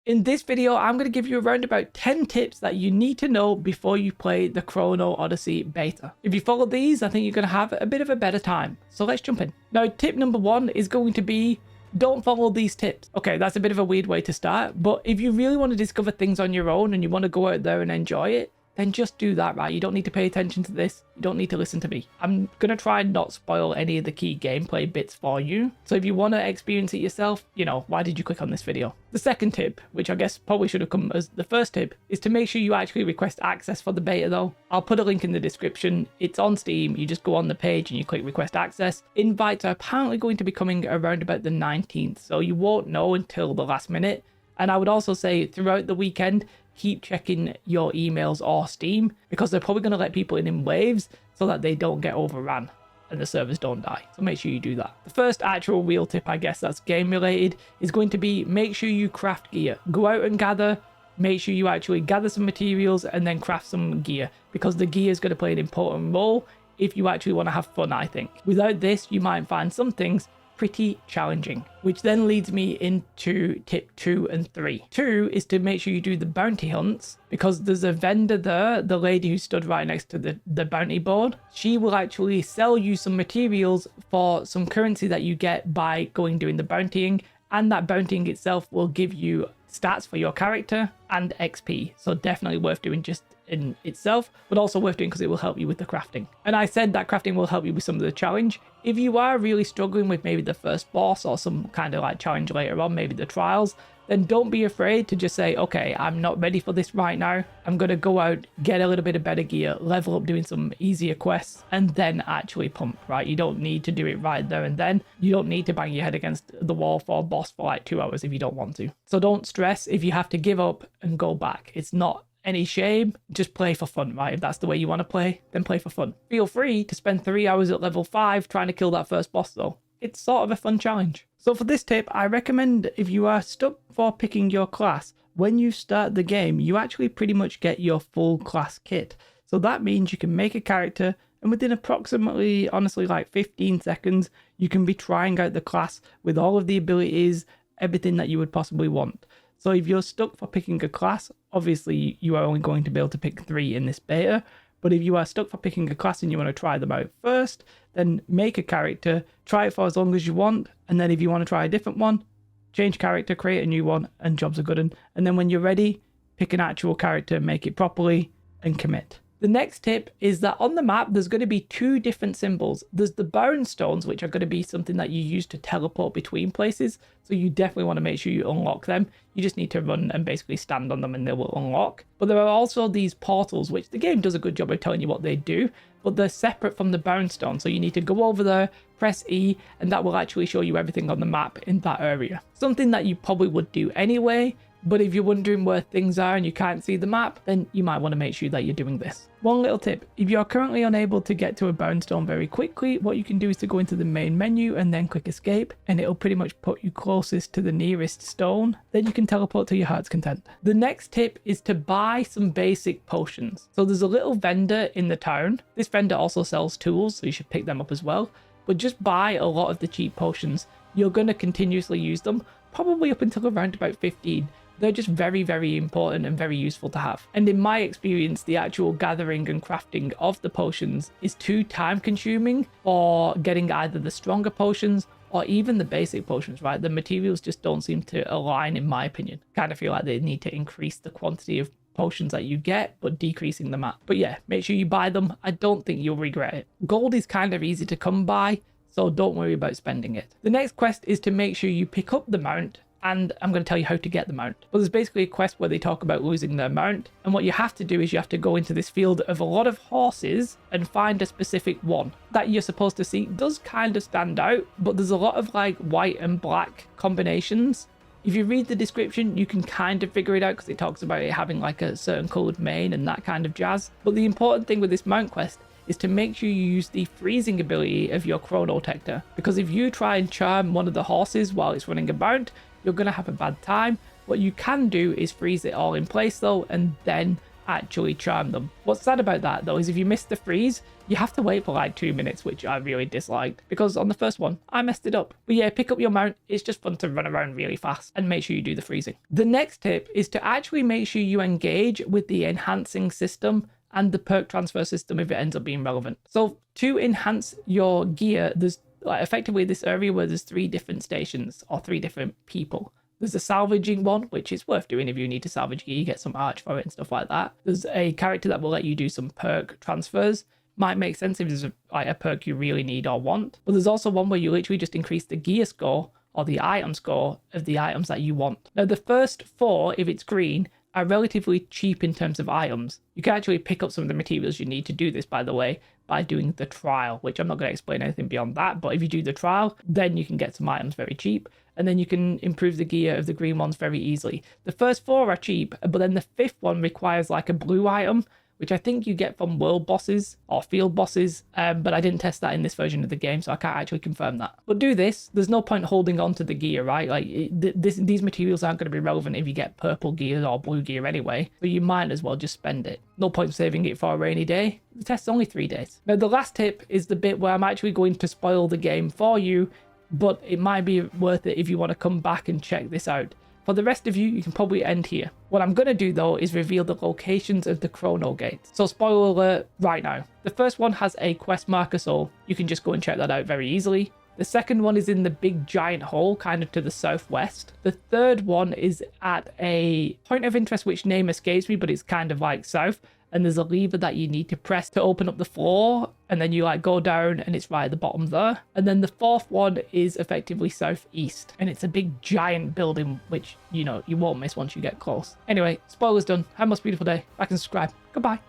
In this video, I'm going to give you around about 10 tips that you need to know before you play the Chrono Odyssey beta. If you follow these, I think you're going to have a bit of a better time. So let's jump in. Now, tip number 1 is going to be don't follow these tips. Okay, that's a bit of a weird way to start, but if you really want to discover things on your own and you want to go out there and enjoy it, then just do that, right? You don't need to pay attention to this. You don't need to listen to me. I'm going to try and not spoil any of the key gameplay bits for you. So if you want to experience it yourself, you know, why did you click on this video? The second tip, which I guess probably should have come as the first tip, is to make sure you actually request access for the beta though. I'll put a link in the description. It's on Steam. You just go on the page and you click request access. Invites are apparently going to be coming around about the 19th, so you won't know until the last minute. And I would also say throughout the weekend, keep checking your emails or Steam, because they're probably going to let people in waves so that they don't get overrun and the servers don't die. So make sure you do that. The first actual real tip, I guess, that's game related is going to be make sure you craft gear. Go out and gather. Make sure you actually gather some materials and then craft some gear, because the gear is going to play an important role if you actually want to have fun, I think. Without this, you might find some things pretty challenging, which then leads me into tip 2 and 3. 2 is to make sure you do the bounty hunts, because there's a vendor there, the lady who stood right next to the bounty board. She will actually sell you some materials for some currency that you get by doing the bountying, and that bountying itself will give you stats for your character and XP. So definitely worth doing just in itself, but also worth doing because it will help you with the crafting. And I said that crafting will help you with some of the challenge. If you are really struggling with maybe the first boss or some kind of like challenge later on, maybe the trials, then don't be afraid to just say, okay, I'm not ready for this right now. I'm going to go out, get a little bit of better gear, level up doing some easier quests, and then actually pump, right? You don't need to do it right there and then. You don't need to bang your head against the wall for a boss for like 2 hours if you don't want to. So don't stress if you have to give up and go back. It's not any shame. Just play for fun, right? If that's the way you want to play, then play for fun. Feel free to spend 3 hours at level 5 trying to kill that first boss though. It's sort of a fun challenge. So for this tip, I recommend if you are stuck for picking your class, when you start the game, you actually pretty much get your full class kit. So that means you can make a character, and within approximately, honestly, like 15 seconds, you can be trying out the class with all of the abilities, everything that you would possibly want. So if you're stuck for picking a class, obviously you are only going to be able to pick 3 in this beta. But if you are stuck for picking a class and you want to try them out first, then make a character, try it for as long as you want. And then if you want to try a different one, change character, create a new one, and jobs are good. And then when you're ready, pick an actual character, make it properly, and commit. The next tip is that on the map, there's going to be 2 different symbols. There's the bound stones, which are going to be something that you use to teleport between places. So you definitely want to make sure you unlock them. You just need to run and basically stand on them and they will unlock. But there are also these portals, which the game does a good job of telling you what they do, but they're separate from the bound stone. So you need to go over there, press E, and that will actually show you everything on the map in that area. Something that you probably would do anyway. But if you're wondering where things are and you can't see the map, then you might want to make sure that you're doing this. One little tip, if you're currently unable to get to a bound stone very quickly, what you can do is to go into the main menu and then click escape, and it'll pretty much put you closest to the nearest stone. Then you can teleport to your heart's content. The next tip is to buy some basic potions. So there's a little vendor in the town. This vendor also sells tools, so you should pick them up as well. But just buy a lot of the cheap potions. You're going to continuously use them, probably up until around about 15. They're just very, very important and very useful to have. And in my experience, the actual gathering and crafting of the potions is too time consuming for getting either the stronger potions or even the basic potions, right? The materials just don't seem to align, in my opinion. Kind of feel like they need to increase the quantity of potions that you get, but decreasing the map. But yeah, make sure you buy them. I don't think you'll regret it. Gold is kind of easy to come by, so don't worry about spending it. The next quest is to make sure you pick up the mount, and I'm going to tell you how to get the mount. But there's basically a quest where they talk about losing their mount, and what you have to do is you have to go into this field of a lot of horses and find a specific one that you're supposed to see. It does kind of stand out, but there's a lot of like white and black combinations. If you read the description, you can kind of figure it out because it talks about it having like a certain colored mane and that kind of jazz. But the important thing with this mount quest is to make sure you use the freezing ability of your Chrono Tector, because if you try and charm one of the horses while it's running about, you're going to have a bad time. What you can do is freeze it all in place though, and then actually charm them. What's sad about that though is if you miss the freeze, you have to wait for like 2 minutes, which I really disliked because on the first one I messed it up. But yeah, pick up your mount. It's just fun to run around really fast and make sure you do the freezing. The next tip is to actually make sure you engage with the enhancing system and the perk transfer system if it ends up being relevant. So to enhance your gear, there's like effectively this area where there's 3 different stations or 3 different people. There's a salvaging one, which is worth doing if you need to salvage gear, you get some arch for it and stuff like that. There's a character that will let you do some perk transfers. Might make sense if there's a perk you really need or want. But there's also one where you literally just increase the gear score or the item score of the items that you want. Now the first 4, if it's green, are relatively cheap in terms of items. You can actually pick up some of the materials you need to do this, by the way, by doing the trial, which I'm not going to explain anything beyond that. But if you do the trial, then you can get some items very cheap. And then you can improve the gear of the green ones very easily. The first 4 are cheap, but then the 5th one requires like a blue item, which I think you get from world bosses or field bosses, but I didn't test that in this version of the game, so I can't actually confirm that. But do this. There's no point holding on to the gear, right? Like these materials aren't going to be relevant if you get purple gear or blue gear anyway, so you might as well just spend it. No point saving it for a rainy day. The test's only 3 days. Now the last tip is the bit where I'm actually going to spoil the game for you, but it might be worth it if you want to come back and check this out. For the rest of you, you can probably end here. What I'm going to do though is reveal the locations of the Chrono Gates. So spoiler alert right now. The first one has a quest marker, so you can just go and check that out very easily. The second one is in the big giant hole, kind of to the southwest. The third one is at a point of interest which name escapes me, but it's kind of like south. And there's a lever that you need to press to open up the floor, and then you like go down and it's right at the bottom there. And then the 4th one is effectively southeast, and it's a big giant building which, you know, you won't miss once you get close. Anyway, spoilers done. Have a most beautiful day. Like and subscribe. Goodbye.